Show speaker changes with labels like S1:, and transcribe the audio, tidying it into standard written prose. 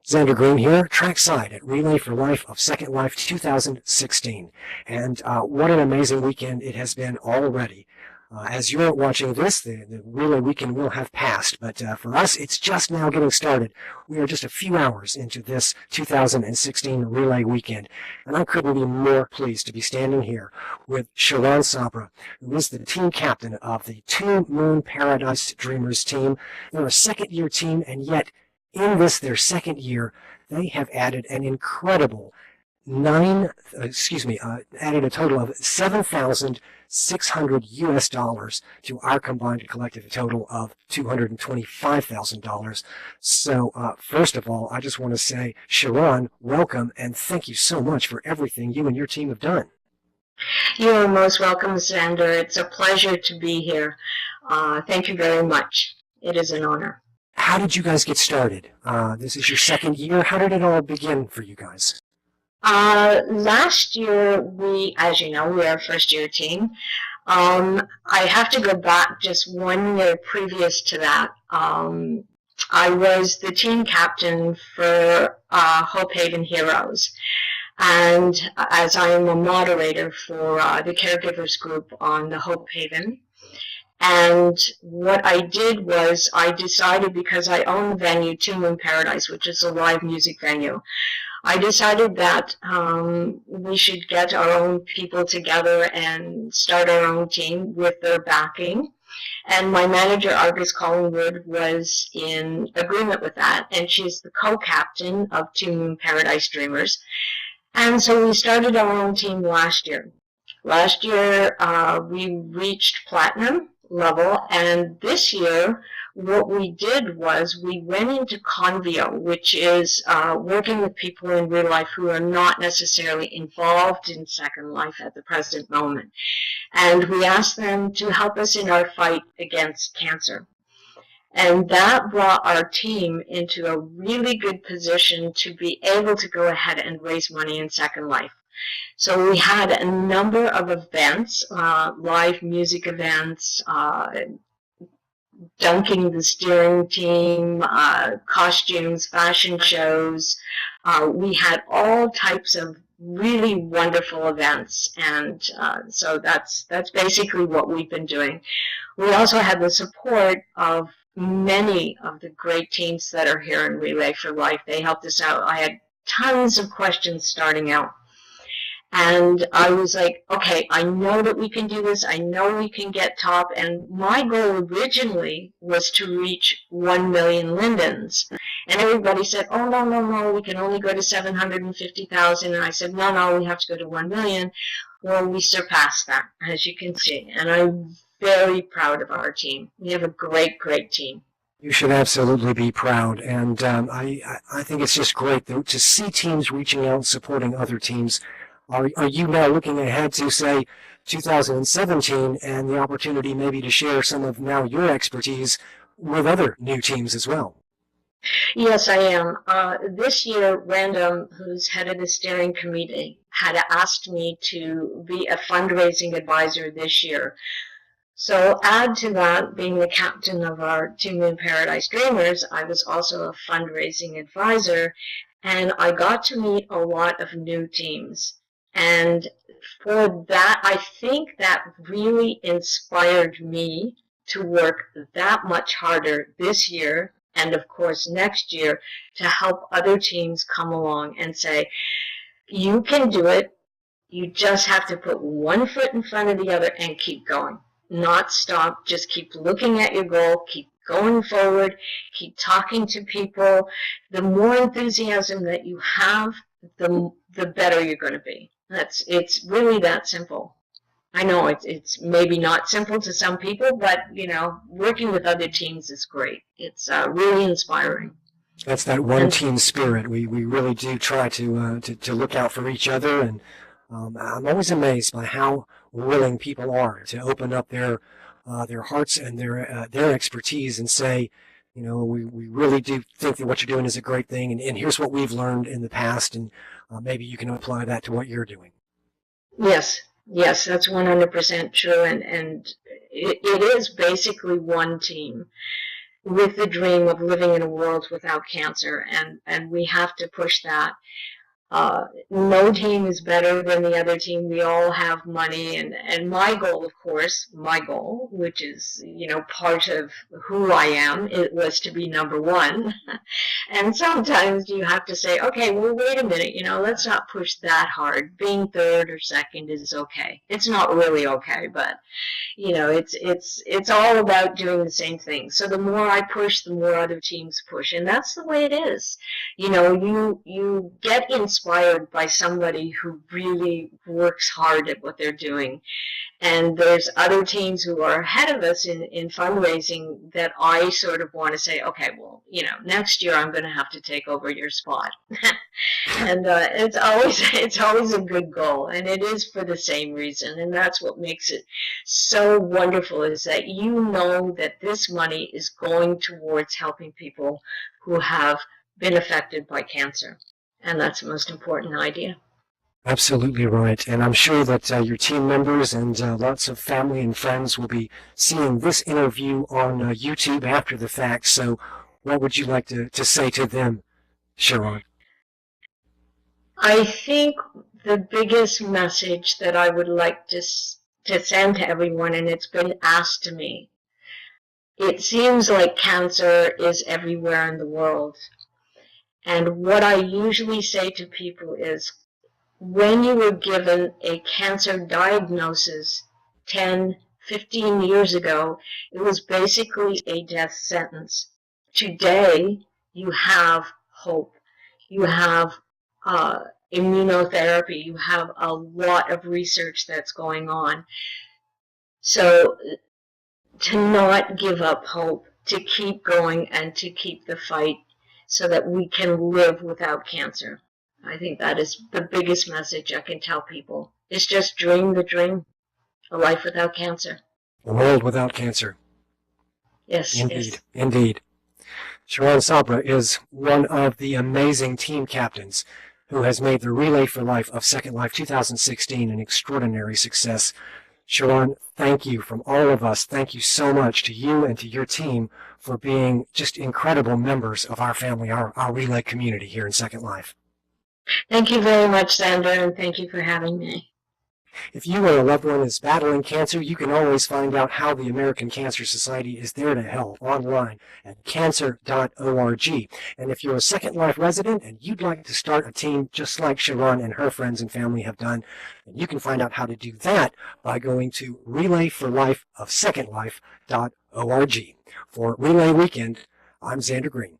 S1: Zander Greene here, trackside at Relay for Life of Second Life 2016. And what an amazing weekend it has been already. As you're watching this, the Relay weekend will have passed, but for us, it's just now getting started. We are just a few hours into this 2016 Relay weekend, and I couldn't be more pleased to be standing here with Shiran Sabra, who is the team captain of the Two Moon Paradise Dreamers team. They're a second-year team, and yet in their second year, they have added an incredible added a total of $7,600 US to our combined collective total of $225,000. So, first of all, I just want to say, Shiran, welcome, and thank you so much for everything you and your team have done.
S2: You are most welcome, Zander. It's a pleasure to be here. Thank you very much. It is an honor.
S1: How did you guys get started? This is your second year. How did it all begin for you guys?
S2: Last year, as you know, we are a first-year team. I have to go back just 1 year previous to that. I was the team captain for Hope Haven Heroes. And as I am a moderator for the caregivers group on the Hope Haven. And what I did was I decided, because I own the venue, Two Moon Paradise, which is a live music venue, I decided that we should get our own people together and start our own team with their backing. And my manager, Argus Collingwood, was in agreement with that, and she's the co-captain of Two Moon Paradise Dreamers. And so we started our own team last year. Last year, we reached platinum level, and this year what we did was we went into Convio, which is working with people in real life who are not necessarily involved in Second Life at the present moment, and we asked them to help us in our fight against cancer. And that brought our team into a really good position to be able to go ahead and raise money in Second Life. So we had a number of events, live music events, dunking the steering team, costumes, fashion shows. We had all types of really wonderful events, and so that's basically what we've been doing. We also had the support of many of the great teams that are here in Relay for Life. They helped us out. I had tons of questions starting out. And I was like, okay, I know that we can do this. I know we can get top. And my goal originally was to reach 1 million lindens. And everybody said, oh, no, we can only go to 750,000. And I said, no, we have to go to 1 million. Well, we surpassed that, as you can see. And I'm very proud of our team. We have a great, great team.
S1: You should absolutely be proud. And I think it's just great to see teams reaching out and supporting other teams. Are you now looking ahead to, say, 2017 and the opportunity maybe to share some of now your expertise with other new teams as well?
S2: Yes, I am. This year, Random, who's head of the steering committee, had asked me to be a fundraising advisor this year. So add to that, being the captain of our Two Moon Paradise Dreamers, I was also a fundraising advisor, and I got to meet a lot of new teams. And for that, I think that really inspired me to work that much harder this year and, of course, next year to help other teams come along and say, you can do it. You just have to put one foot in front of the other and keep going. Not stop. Just keep looking at your goal. Keep going forward. Keep talking to people. The more enthusiasm that you have, the better you're going to be. It's really that simple. I know it's maybe not simple to some people, but working with other teams is great. It's really inspiring.
S1: That's that one team spirit. We really do try to look out for each other, and I'm always amazed by how willing people are to open up their hearts and their expertise and say, we really do think that what you're doing is a great thing, and here's what we've learned in the past, and maybe you can apply that to what you're doing.
S2: Yes, Yes, that's 100% true. And it is basically one team with the dream of living in a world without cancer. And we have to push that. No team is better than the other team. We all have money, and my goal, of course, my goal, which is, part of who I am, it was to be number one. And sometimes you have to say, okay, well, wait a minute, let's not push that hard. Being third or second is okay. It's not really okay, but it's all about doing the same thing. So the more I push, the more other teams push, and that's the way it is. You get inspired by somebody who really works hard at what they're doing. And there's other teams who are ahead of us in fundraising that I sort of want to say, okay, well, next year I'm going to have to take over your spot. And it's always a good goal, and it is for the same reason. And that's what makes it so wonderful, is that that this money is going towards helping people who have been affected by cancer. And that's the most important idea.
S1: Absolutely right. And I'm sure that your team members and lots of family and friends will be seeing this interview on YouTube after the fact. So what would you like to say to them, Shiran?
S2: I think the biggest message that I would like to send to everyone, and it's been asked to me, it seems like cancer is everywhere in the world. And what I usually say to people is, when you were given a cancer diagnosis 10, 15 years ago, it was basically a death sentence. Today, you have hope. You have immunotherapy. You have a lot of research that's going on. So to not give up hope, to keep going and to keep the fight so that we can live without cancer. I think that is the biggest message I can tell people. It's just dream the dream, a life without cancer.
S1: A world without cancer.
S2: Yes,
S1: Indeed,
S2: yes.
S1: indeed. Shiran Sabra is one of the amazing team captains who has made the Relay for Life of Second Life 2016 an extraordinary success. Shiran, thank you from all of us. Thank you so much to you and to your team for being just incredible members of our family, our Relay community here in Second Life.
S2: Thank you very much, Zander, and thank you for having me.
S1: If you or a loved one is battling cancer, you can always find out how the American Cancer Society is there to help online at cancer.org. And if you're a Second Life resident and you'd like to start a team just like Shiran and her friends and family have done, then you can find out how to do that by going to relayforlifeofsecondlife.org. For Relay Weekend, I'm Zander Greene.